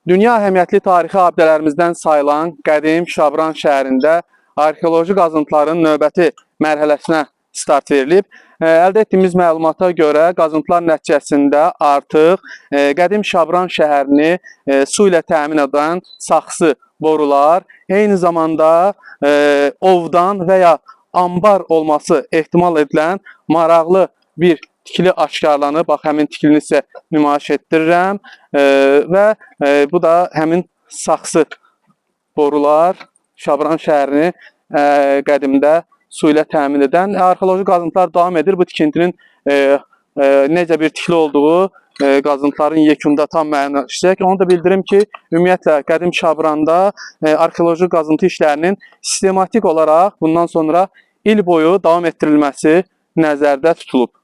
Dünya əhəmiyyətli tarixi abidələrimizdən sayılan qədim Şabran şəhərində arxeoloji qazıntıların növbəti mərhələsinə start verilib. Əldə etdiyimiz məlumata görə qazıntılar nəticəsində artıq qədim Şabran şəhərini su ilə təmin edən saxsı borular, eyni zamanda ovdan və ya ambar olması ehtimal edilən maraqlı bir tikili aşkarlanıb. Bax, həmin tikilini sizə nümayiş etdirirəm. Və bu da həmin saxsı borular Şabran şəhərini qədimdə su ilə təmin edən. Arxeoloji qazıntılar davam edir. Bu tikintinin necə bir tikili olduğu qazıntıların yekunda tam müəyyənləşəcək. Onu da bildirim ki, ümumiyyətlə qədim Şabranda arxeoloji qazıntı işlərinin sistematik olaraq bundan sonra il boyu davam etdirilməsi nəzərdə tutulub.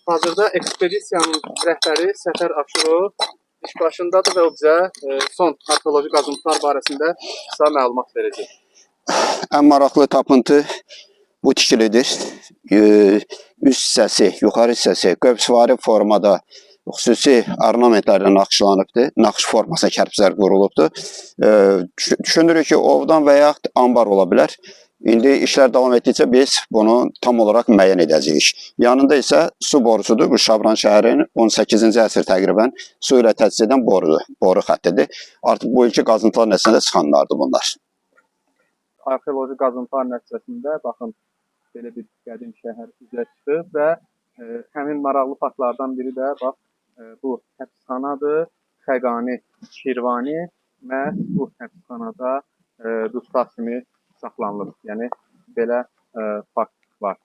Hazırda ekspedisiyanın rəhbəri Səfər Aşurov iş başındadır və o bizə son arxeoloji qazıntılar barəsində qısa məlumat verəcək. Ən maraqlı tapıntı bu tikilidir. Üst hissəsi, yuxarı hissəsi qövsvari formada xüsusi ornamentlərlə naxışlanıbdır. Naxış formasına kərpiclər qurulubdur. Düşünürük ki, ovdan və yaxud ambar ola bilər. İndi işlər davam etdikcə biz bunu tam olaraq müəyyən edəcəyik. Yanında isə su borusudur. Bu Şabran şəhərinin 18-ci əsr təqribən su ilə təchiz edən boru xəttidir. Artıq bu ilki qazıntılar nəticəsində çıxanlardır bunlar. Arxeoloji qazıntılar nəticəsində baxın, belə bir qədim şəhər üzə çıxıb və həmin maraqlı faktlardan biri də bax, bu həbsxanadır. Xəqani Şirvani və bu həbsxanada dustaq kimi saxlanılır. Yəni belə fakt var.